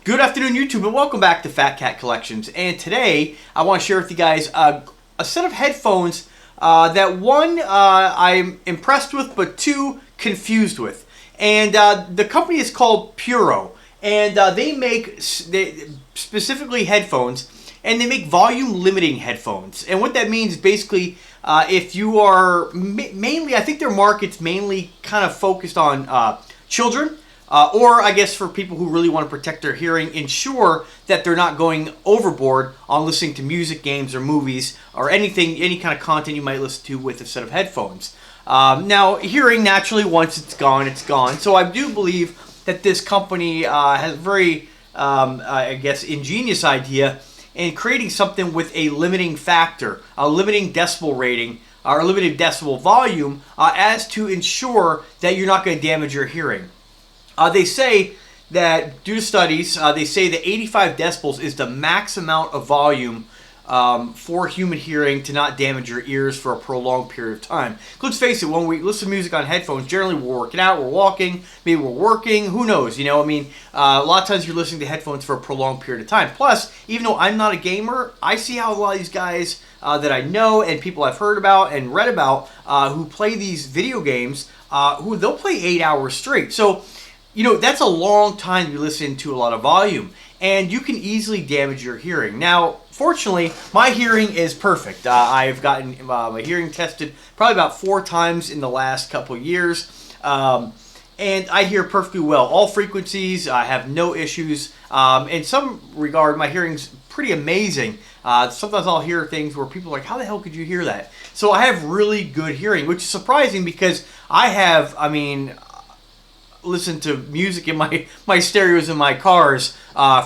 Good afternoon, YouTube, and welcome back to Fat Cat Collections. And today, I want to share with you guys a set of headphones that one, I'm impressed with, but two, confused with. And the company is called Puro, and they make specifically headphones, and they make volume limiting headphones. And what that means is basically, if you are mainly, I think their market's mainly kind of focused on children. Or I guess for people who really want to protect their hearing, ensure that they're not going overboard on listening to music, games, or movies, or anything, any kind of content you might listen to with a set of headphones. Now, hearing naturally, once it's gone, it's gone. So I do believe that this company has a very, I guess, ingenious idea in creating something with a limiting factor, a limiting decibel rating, or limited decibel volume, as to ensure that you're not going to damage your hearing. They say that, due to studies, they say that 85 decibels is the max amount of volume for human hearing to not damage your ears for a prolonged period of time. Let's face it, when we listen to music on headphones, generally we're working out, we're walking, maybe we're working, who knows, you know, I mean, a lot of times you're listening to headphones for a prolonged period of time. Plus, even though I'm not a gamer, I see how a lot of these guys that I know and people I've heard about and read about who play these video games, who they'll play 8 hours straight. So, you know, that's a long time to listen to a lot of volume, and you can easily damage your hearing. Now, fortunately, my hearing is perfect. I've gotten my hearing tested probably about 4 times in the last couple years, and I hear perfectly well. All frequencies, I have no issues. In some regard, my hearing's pretty amazing. Sometimes I'll hear things where people are like, how the hell could you hear that? So I have really good hearing, which is surprising because I have, listen to music in my stereos in my cars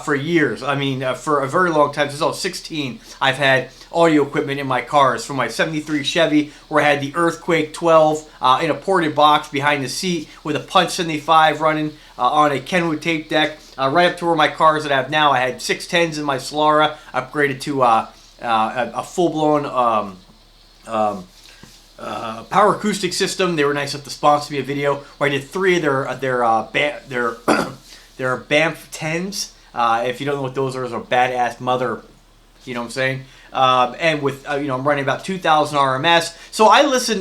for years. I mean, for a very long time. Since I was 16, I've had audio equipment in my cars. From my 73 Chevy, where I had the Earthquake 12 in a ported box behind the seat with a Punch 75 running on a Kenwood tape deck, right up to where my cars that I have now. I had 610s in my Solara, upgraded to a full-blown power acoustic system. They were nice enough to sponsor me a video where I did 3 of their BAMF 10s. If you don't know what those are a badass mother, you know what I'm saying? And with I'm running about 2,000 RMS. So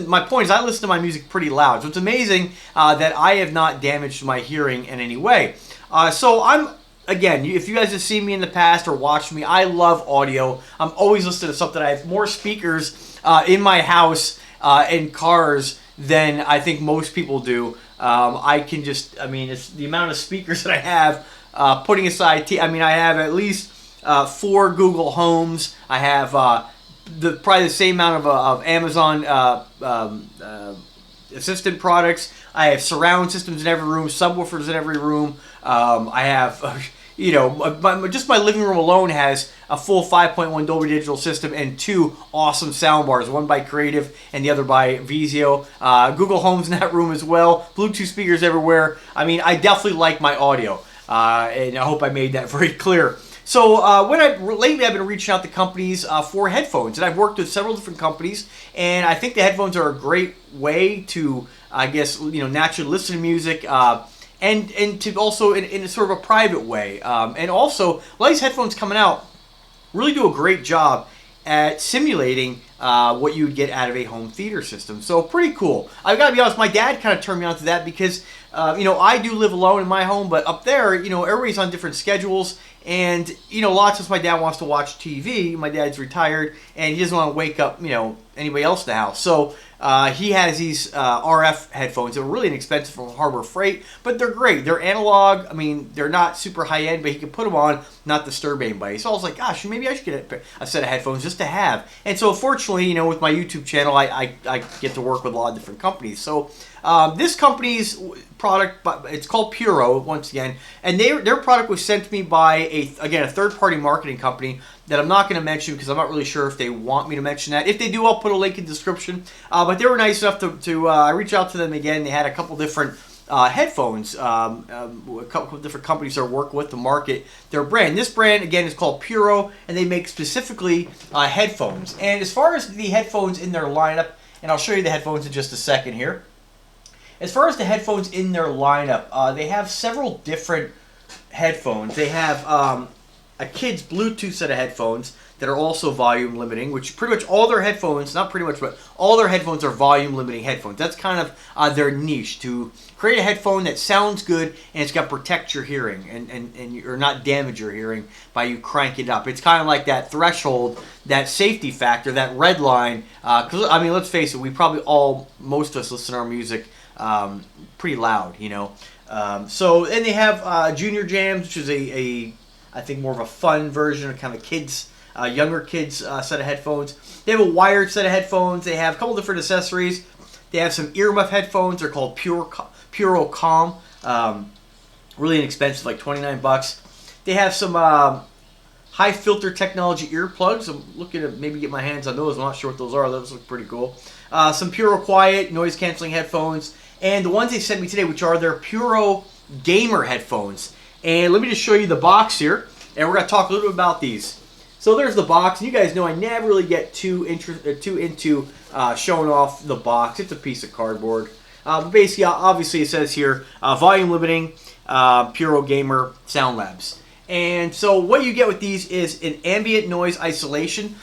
my point is I listen to my music pretty loud. So it's amazing that I have not damaged my hearing in any way. Again, if you guys have seen me in the past or watched me, I love audio. I'm always listening to something. I have more speakers in my house in cars than I think most people do. It's the amount of speakers that I have, putting aside, I have at least 4 Google Homes. I have probably the same amount of Amazon assistant products. I have surround systems in every room, subwoofers in every room. I have... just my living room alone has a full 5.1 Dolby Digital system and 2 awesome sound bars, one by Creative and the other by Vizio. Google Home's in that room as well. Bluetooth speakers everywhere. I definitely like my audio, and I hope I made that very clear. So lately I've been reaching out to companies for headphones, and I've worked with several different companies, and I think the headphones are a great way to, naturally listen to music. And to also in a sort of a private way. And also, a lot of these headphones coming out really do a great job at simulating what you would get out of a home theater system. So pretty cool. I've got to be honest, my dad kind of turned me on to that because, I do live alone in my home, but up there, everybody's on different schedules. And, a lot of times my dad wants to watch TV. My dad's retired, and he doesn't want to wake up, anybody else in the house. So he has these RF headphones that are really inexpensive from Harbor Freight, but they're great. They're analog. They're not super high-end, but he can put them on, not disturb anybody. So I was like, gosh, maybe I should get a set of headphones just to have. And so fortunately, with my YouTube channel, I get to work with a lot of different companies. So this company's product, it's called Puro, once again, and their product was sent to me by a third-party marketing company that I'm not going to mention because I'm not really sure if they want me to mention that. If they do, I'll put a link in the description. But they were nice enough to reach out to them again. They had a couple different headphones, a couple of different companies that work with to market their brand. This brand, again, is called Puro, and they make specifically headphones. And as far as the headphones in their lineup, and I'll show you the headphones in just a second here. As far as the headphones in their lineup, they have several different headphones. They have a kid's Bluetooth set of headphones that are also volume limiting, which pretty much all their headphones, not pretty much, but all their headphones are volume limiting headphones. That's kind of their niche, to create a headphone that sounds good and it's got to protect your hearing and or not damage your hearing by you cranking it up. It's kind of like that threshold, that safety factor, that red line. Because, I mean, let's face it, we probably most of us listen to our music pretty loud, you know. So, and they have Junior Jams, which is I think more of a fun version of kind of kids, younger kids set of headphones. They have a wired set of headphones. They have a couple different accessories. They have some earmuff headphones. They're called Puro Calm. Really inexpensive, like $29. They have some high filter technology earplugs. I'm looking to maybe get my hands on those. I'm not sure what those are. Those look pretty cool. Some Puro Quiet noise canceling headphones. And the ones they sent me today, which are their Puro Gamer headphones. And let me just show you the box here, and we're going to talk a little bit about these. So there's the box, and you guys know I never really get too into showing off the box. It's a piece of cardboard. But basically, obviously, it says here, volume limiting, Puro Gamer Sound Labs. And so what you get with these is an ambient noise isolation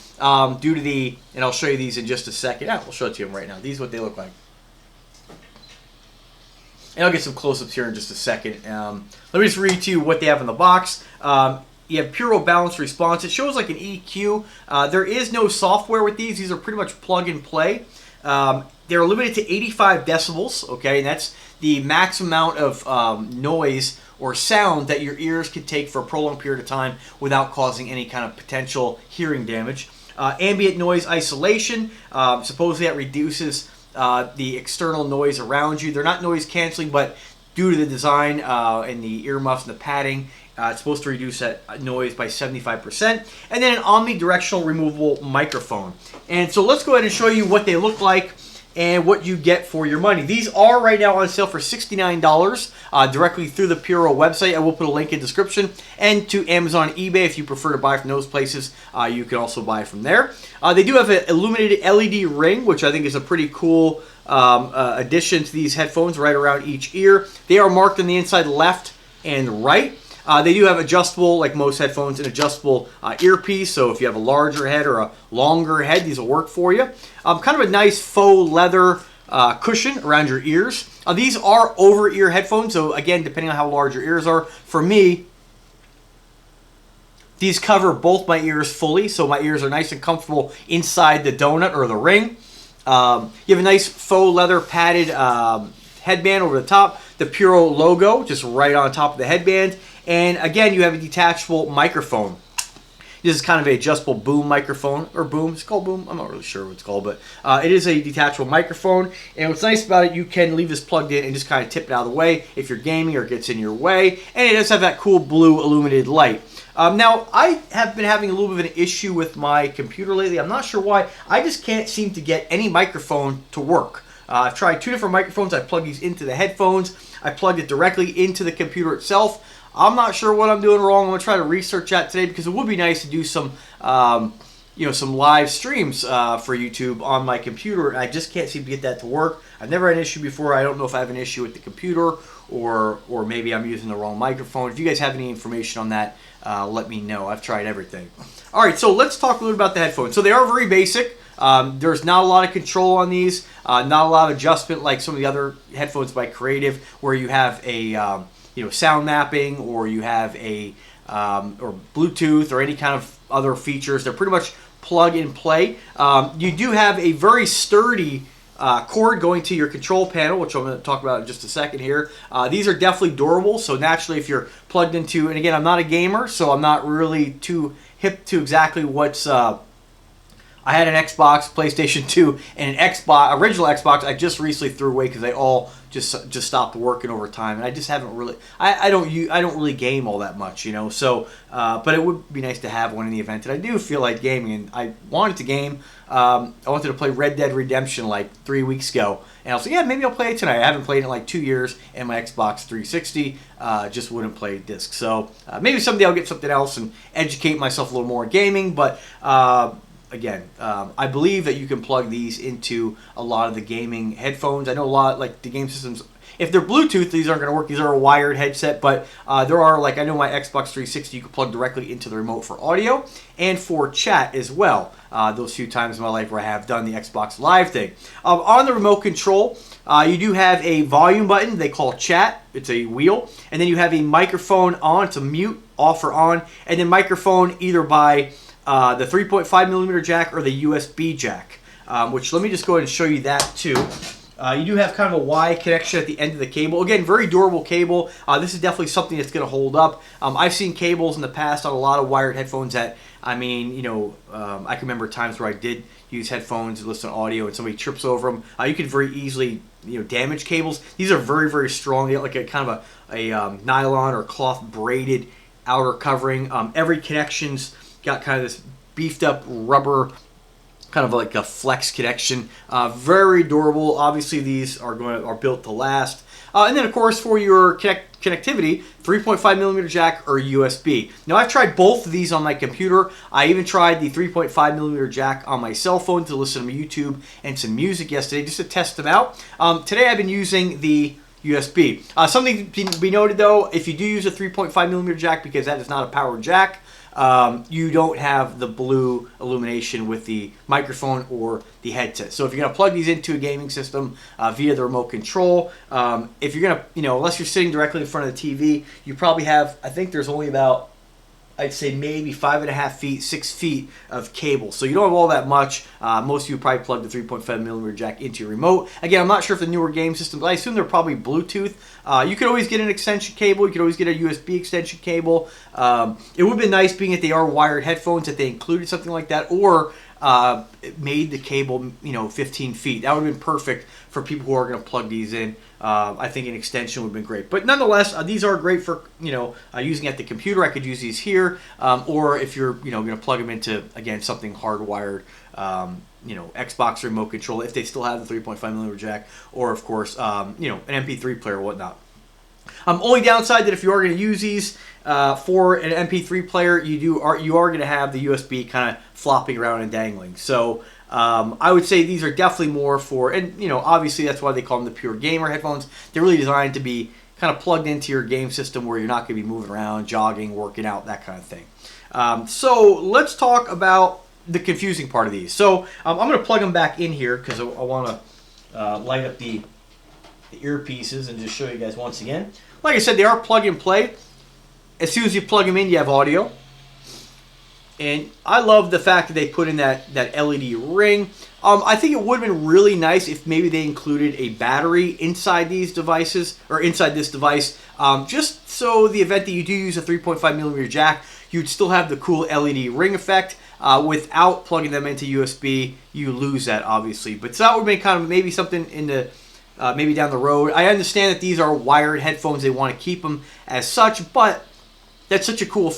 due to the, and I'll show you these in just a second. Yeah, we'll show it to you right now. These are what they look like. And I'll get some close-ups here in just a second. Let me just read to you what they have in the box. You have Puro Balanced Response. It shows like an EQ. There is no software with these. These are pretty much plug and play. They're limited to 85 decibels, okay? And that's the max amount of noise or sound that your ears can take for a prolonged period of time without causing any kind of potential hearing damage. Ambient noise isolation. Supposedly that reduces the external noise around you. They're not noise canceling, but due to the design and the earmuffs and the padding, it's supposed to reduce that noise by 75%. And then an omnidirectional removable microphone. And so let's go ahead and show you what they look like and what you get for your money. These are right now on sale for $69 directly through the Puro website. I will put a link in the description, and to Amazon, eBay. If you prefer to buy from those places, you can also buy from there. They do have an illuminated LED ring, which I think is a pretty cool addition to these headphones right around each ear. They are marked on the inside left and right. They do have adjustable, like most headphones, an adjustable earpiece. So if you have a larger head or a longer head, these will work for you. Kind of a nice faux leather cushion around your ears. These are over-ear headphones. So again, depending on how large your ears are. For me, these cover both my ears fully. So my ears are nice and comfortable inside the donut or the ring. You have a nice faux leather padded headband over the top. The Puro logo just right on top of the headband. And again, you have a detachable microphone. This is kind of an adjustable boom microphone, or boom, it's called boom, I'm not really sure what it's called, but it is a detachable microphone. And what's nice about it, you can leave this plugged in and just kind of tip it out of the way if you're gaming or it gets in your way. And it does have that cool blue illuminated light. Now, I have been having a little bit of an issue with my computer lately. I'm not sure why. I just can't seem to get any microphone to work. I've tried two different microphones. I plugged these into the headphones. I plugged it directly into the computer itself. I'm not sure what I'm doing wrong. I'm going to try to research that today because it would be nice to do some, some live streams for YouTube on my computer. I just can't seem to get that to work. I've never had an issue before. I don't know if I have an issue with the computer or maybe I'm using the wrong microphone. If you guys have any information on that, let me know. I've tried everything. All right, so let's talk a little about the headphones. So they are very basic. There's not a lot of control on these, not a lot of adjustment like some of the other headphones by Creative where you have a sound mapping or you have a or Bluetooth or any kind of other features. They're pretty much plug and play. You do have a very sturdy cord going to your control panel, which I'm going to talk about in just a second here. These are definitely durable, so naturally if you're plugged into, and again, I'm not a gamer, so I'm not really too hip to exactly what's I had an Xbox, PlayStation 2, and an original Xbox I just recently threw away because they all just stopped working over time, and I just haven't really. I don't really game all that much, So, but it would be nice to have one in the event that I do feel like gaming, and I wanted to game. I wanted to play Red Dead Redemption like 3 weeks ago, and I was like, yeah, maybe I'll play it tonight. I haven't played it in like 2 years, and my Xbox 360 just wouldn't play disc. So maybe someday I'll get something else and educate myself a little more in gaming, but. Again, I believe that you can plug these into a lot of the gaming headphones. I know a lot, like the game systems If they're Bluetooth, these aren't going to work. These are a wired headset, but there are, like, I know my Xbox 360, you can plug directly into the remote for audio and for chat as well. Those few times in my life where I have done the Xbox Live thing. On the remote control, you do have a volume button they call chat. It's a wheel. And then you have a microphone on. It's a mute, off or on. And then microphone either by the 3.5 millimeter jack or the USB jack. Which, let me just go ahead and show you that too. You do have kind of a Y connection at the end of the cable. Again, very durable cable. This is definitely something that's going to hold up. I've seen cables in the past on a lot of wired headphones that, I mean, you know, I can remember times where I did use headphones to listen to audio and somebody trips over them. You could very easily, you know, damage cables. These are very, very strong. They have like a kind of a nylon or cloth braided outer covering. Every connection's got kind of this beefed up rubber, kind of like a flex connection. Very durable. Obviously, these are built to last. And then, of course, for your connectivity, 3.5 millimeter jack or USB. Now, I've tried both of these on my computer. I even tried the 3.5 millimeter jack on my cell phone to listen to YouTube and some music yesterday just to test them out. Today, I've been using the USB. Something to be noted, though, if you do use a 3.5 millimeter jack, because that is not a powered jack, you don't have the blue illumination with the microphone or the headset. So if you're going to plug these into a gaming system via the remote control, if you're going to, you know, unless you're sitting directly in front of the TV, you probably have, I think there's only about, I'd say maybe 5.5 feet, 6 feet of cable. So you don't have all that much. Most of you probably plug the 3.5 millimeter jack into your remote. Again, I'm not sure if the newer game systems, I assume they're probably Bluetooth. You could always get an extension cable. You could always get a USB extension cable. It would have been nice, being that they are wired headphones, that they included something like that, or made the cable, you know, 15 feet. That would have been perfect for people who are going to plug these in. I think an extension would have been great. But nonetheless, these are great for, you know, using at the computer. I could use these here. Or if you're, you know, going to plug them into, again, something hardwired, you know, Xbox remote control, if they still have the 3.5 millimeter jack, or, of course, you know, an MP3 player or whatnot. Only downside that if you are going to use these for an MP3 player, you are going to have the USB kind of flopping around and dangling. So I would say these are definitely more for, and you know, obviously that's why they call them the Pure Gamer headphones. They're really designed to be kind of plugged into your game system where you're not going to be moving around, jogging, working out, that kind of thing. So let's talk about the confusing part of these. So I'm going to plug them back in here because I want to light up the earpieces and just show you guys once again. Like I said, they are plug and play. As soon as you plug them in, you have audio. And I love the fact that they put in that LED ring. I think it would have been really nice if maybe they included a battery inside these devices, or inside this device, just so the event that you do use a 3.5 millimeter jack, you'd still have the cool LED ring effect. Without plugging them into USB, you lose that, obviously. But so that would be kind of maybe something in the maybe down the road. I understand that these are wired headphones; they want to keep them as such, but that's such a cool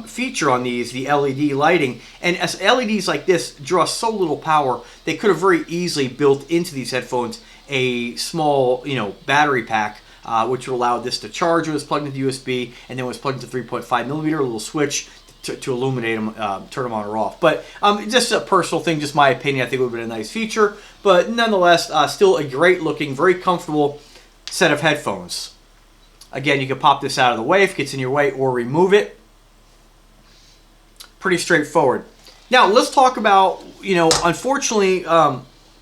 feature on these, the LED lighting. And as LEDs like this draw so little power, they could have very easily built into these headphones a small, you know, battery pack, which would allow this to charge when it's plugged into USB, and then when it's plugged into 3.5 millimeter, a little switch to illuminate them, turn them on or off. But just a personal thing, just my opinion. I think it would have been a nice feature, but nonetheless, still a great looking, very comfortable set of headphones. Again, you can pop this out of the way if it gets in your way, or remove it. Pretty straightforward. Now, let's talk about, you know, unfortunately,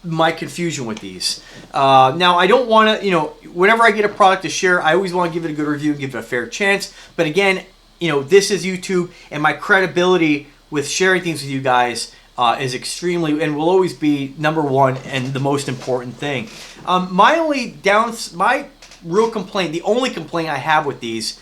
my confusion with these. Now, I don't want to, you know, whenever I get a product to share, I always want to give it a good review and give it a fair chance. But again, you know, this is YouTube, and my credibility with sharing things with you guys is extremely, and will always be, number one and the most important thing. My real complaint, the only complaint I have with these,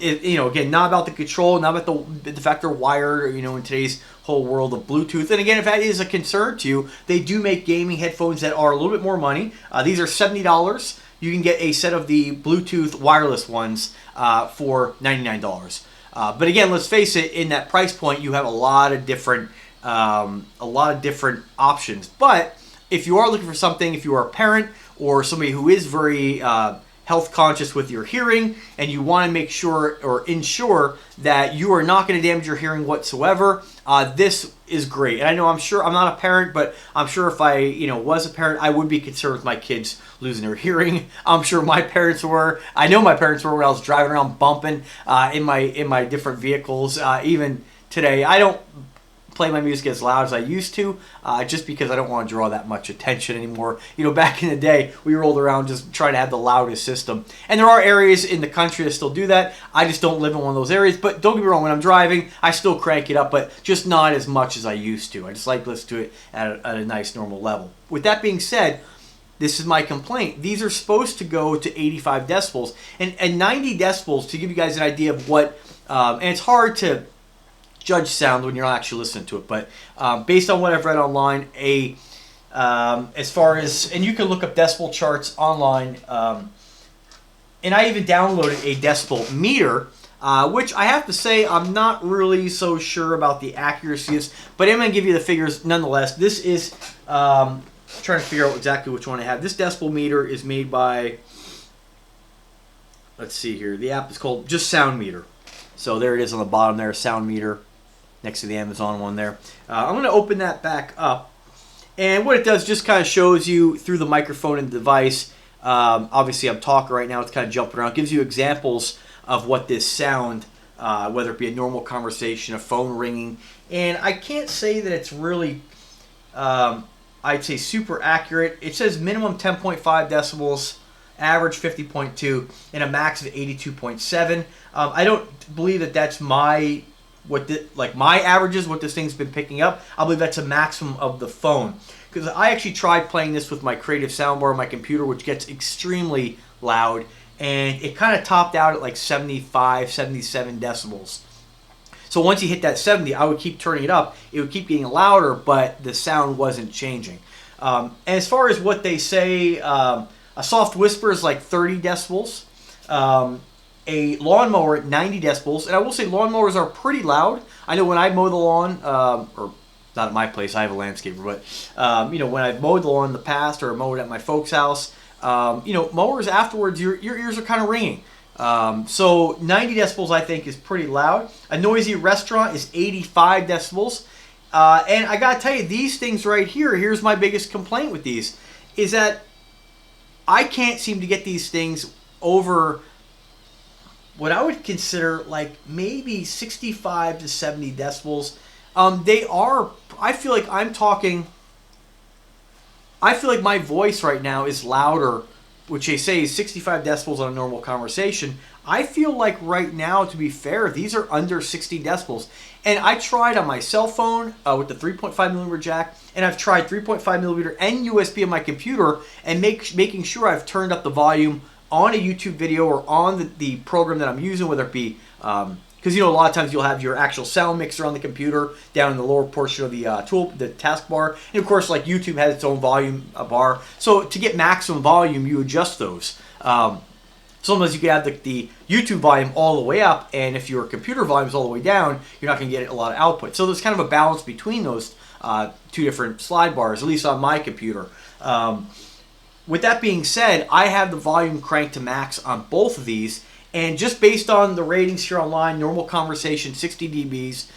is, you know, again, not about the control, not about the fact they're wired, you know, in today's whole world of Bluetooth. And again, if that is a concern to you, they do make gaming headphones that are a little bit more money. These are $70. You can get a set of the Bluetooth wireless ones for $99. But again, let's face it, in that price point, you have a lot of different options. But if you are looking for something, if you are a parent or somebody who is very health conscious with your hearing and you want to make sure or ensure that you are not going to damage your hearing whatsoever, this is great. And I know, I'm sure, I'm not a parent, but I'm sure if I, was a parent, I would be concerned with my kids losing their hearing. I'm sure my parents were. I know my parents were when I was driving around bumping in my different vehicles. Even today, I don't play my music as loud as I used to, just because I don't want to draw that much attention anymore. Back in the day, we rolled around just trying to have the loudest system. And there are areas in the country that still do that. I just don't live in one of those areas. But don't get me wrong, when I'm driving, I still crank it up, but just not as much as I used to. I just like to listen to it at a nice normal level. With that being said, this is my complaint. These are supposed to go to 85 decibels. And 90 decibels, to give you guys an idea of what, and it's hard to judge sound when you're not actually listening to it, but based on what I've read online, as far as, and you can look up decibel charts online, and I even downloaded a decibel meter, which I have to say I'm not really so sure about the accuracy of, but I'm going to give you the figures nonetheless. This is, trying to figure out exactly which one I have. This decibel meter is made by, let's see here, the app is called just Sound Meter. So there it is on the bottom there, Sound Meter, next to the Amazon one there. I'm going to open that back up. And what it does just kind of shows you through the microphone and the device. Obviously, I'm talking right now. It's kind of jumping around. It gives you examples of what this sound, whether it be a normal conversation, a phone ringing. And I can't say that it's really, I'd say super accurate. It says minimum 10.5 decibels, average 50.2, and a max of 82.7. I don't believe that that's my averages, what this thing's been picking up. I believe that's a maximum of the phone. Because I actually tried playing this with my creative soundbar on my computer, which gets extremely loud, and it kind of topped out at like 75, 77 decibels. So once you hit that 70, I would keep turning it up. It would keep getting louder, but the sound wasn't changing. And as far as what they say, a soft whisper is like 30 decibels. A lawnmower at 90 decibels. And I will say lawnmowers are pretty loud. I know when I mow the lawn, or not at my place, I have a landscaper, but when I've mowed the lawn in the past or mowed at my folks' house, mowers afterwards, your ears are kind of ringing. So 90 decibels I think is pretty loud. A noisy restaurant is 85 decibels. And I gotta tell you, these things right here, here's my biggest complaint with these, is that I can't seem to get these things over what I would consider like maybe 65 to 70 decibels. I feel like my voice right now is louder, which they say is 65 decibels on a normal conversation. I feel like right now, to be fair, these are under 60 decibels. And I tried on my cell phone with the 3.5 millimeter jack, and I've tried 3.5 millimeter and USB on my computer, and making sure I've turned up the volume on a YouTube video or on the program that I'm using, whether it be, because a lot of times you'll have your actual sound mixer on the computer down in the lower portion of the the taskbar, and of course, like YouTube has its own volume bar. So to get maximum volume, you adjust those. Sometimes you can have the YouTube volume all the way up, and if your computer volume is all the way down, you're not going to get a lot of output. So there's kind of a balance between those two different slide bars, at least on my computer. With that being said, I have the volume cranked to max on both of these, and just based on the ratings here online, normal conversation, 60 dBs,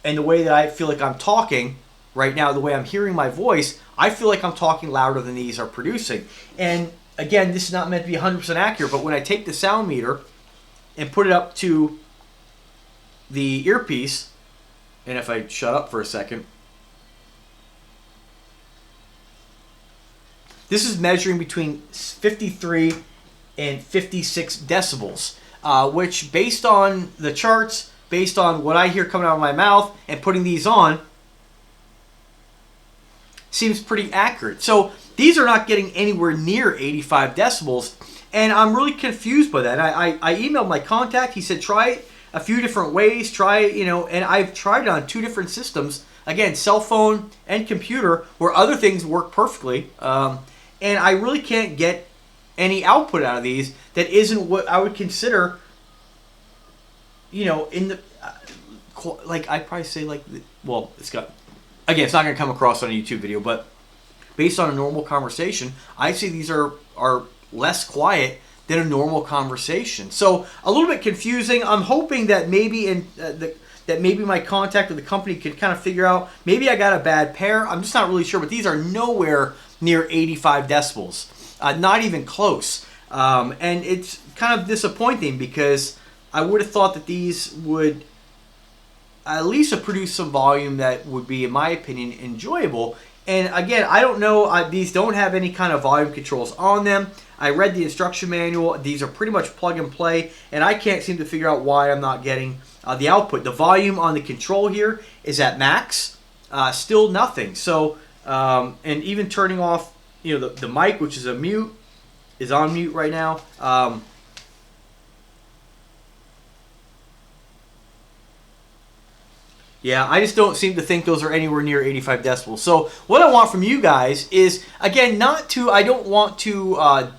and the way that I feel like I'm talking right now, the way I'm hearing my voice, I feel like I'm talking louder than these are producing. And again, this is not meant to be 100% accurate, but when I take the sound meter and put it up to the earpiece, and if I shut up for a second, this is measuring between 53 and 56 decibels, which based on the charts, based on what I hear coming out of my mouth and putting these on, seems pretty accurate. So these are not getting anywhere near 85 decibels, and I'm really confused by that. I emailed my contact. He said try it a few different ways, and I've tried it on two different systems. Again, cell phone and computer, where other things work perfectly. And I really can't get any output out of these that isn't what I would consider, in the, I'd probably say it's got, again, it's not going to come across on a YouTube video, but based on a normal conversation, I see these are less quiet than a normal conversation. So a little bit confusing. I'm hoping that maybe that maybe my contact with the company could kind of figure out, maybe I got a bad pair. I'm just not really sure, but these are nowhere near 85 decibels. Not even close. And it's kind of disappointing because I would have thought that these would at least produce some volume that would be, in my opinion, enjoyable. And again, I don't know, these don't have any kind of volume controls on them. I read the instruction manual. These are pretty much plug and play, and I can't seem to figure out why I'm not getting the output. The volume on the control here is at max, still nothing. So, and even turning off, you know, the mic, which is a mute, is on mute right now. Yeah, I just don't seem to think those are anywhere near 85 decibels. So what I want from you guys is, again, I don't want to,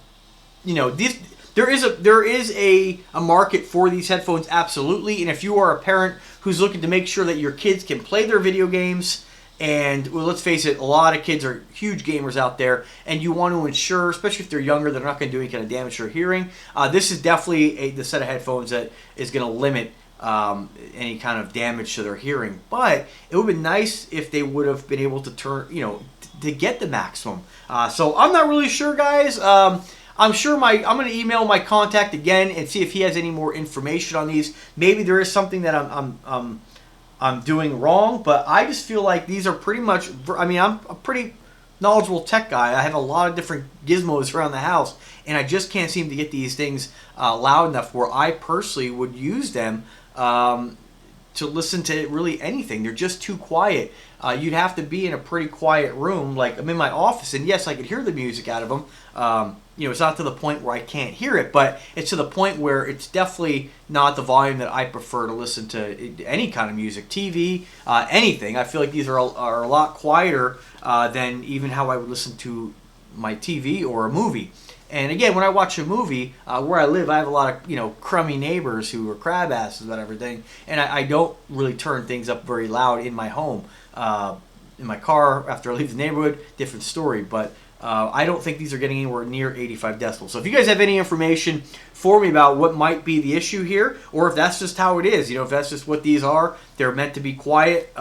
you know, there is a market for these headphones, absolutely. And if you are a parent who's looking to make sure that your kids can play their video games, and well, let's face it, a lot of kids are huge gamers out there, and you want to ensure, especially if they're younger, they're not going to do any kind of damage to their hearing. This is definitely the set of headphones that is going to limit any kind of damage to their hearing. But it would have been nice if they would have been able to turn, you know, to get the maximum. So I'm not really sure, guys. I'm sure I'm going to email my contact again and see if he has any more information on these. Maybe there is something that I'm doing wrong, but I just feel like these are pretty much, I mean, I'm a pretty knowledgeable tech guy. I have a lot of different gizmos around the house, and I just can't seem to get these things loud enough where I personally would use them to listen to really anything. They're just too quiet. You'd have to be in a pretty quiet room. Like, I'm in my office, and yes, I could hear the music out of them. You know, it's not to the point where I can't hear it, but it's to the point where it's definitely not the volume that I prefer to listen to any kind of music, TV, anything. I feel like these are a lot quieter than even how I would listen to my TV or a movie. And again, when I watch a movie, where I live, I have a lot of, you know, crummy neighbors who are crab asses about everything, and I don't really turn things up very loud in my home. In my car, after I leave the neighborhood, different story, but I don't think these are getting anywhere near 85 decibels. So if you guys have any information for me about what might be the issue here, or if that's just how it is, you know, if that's just what these are, they're meant to be quiet,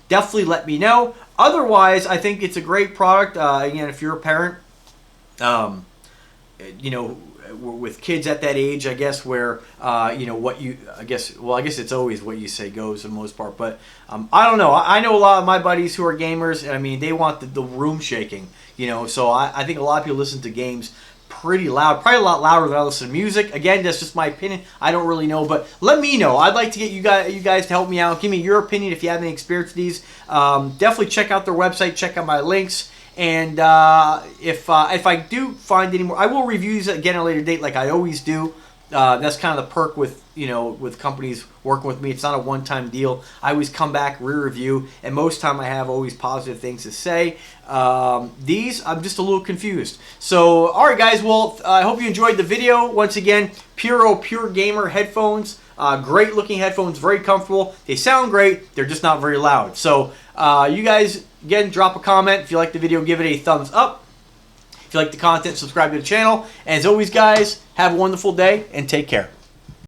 definitely let me know. Otherwise, I think it's a great product. Again, if you're a parent, you know, with kids at that age, I guess, where, you know, I guess it's always what you say goes for the most part. But I don't know. I know a lot of my buddies who are gamers, and I mean, they want the room shaking, you know. So I think a lot of people listen to games pretty loud, probably a lot louder than I listen to music. Again, that's just my opinion. I don't really know, but let me know. I'd like to get you guys to help me out. Give me your opinion if you have any experience with these. Definitely check out their website. Check out my links. And if I do find any more, I will review these again at a later date, like I always do. That's kind of the perk with, you know, with companies working with me. It's not a one-time deal. I always come back, re-review, and most time I have always positive things to say. These, I'm just a little confused. So, all right, guys. Well, I hope you enjoyed the video. Once again, Puro Pure Gamer headphones. Great looking headphones, very comfortable. They sound great. They're just not very loud. So, you guys, again, drop a comment. If you like the video, give it a thumbs up. If you like the content, subscribe to the channel. And as always, guys, have a wonderful day and take care.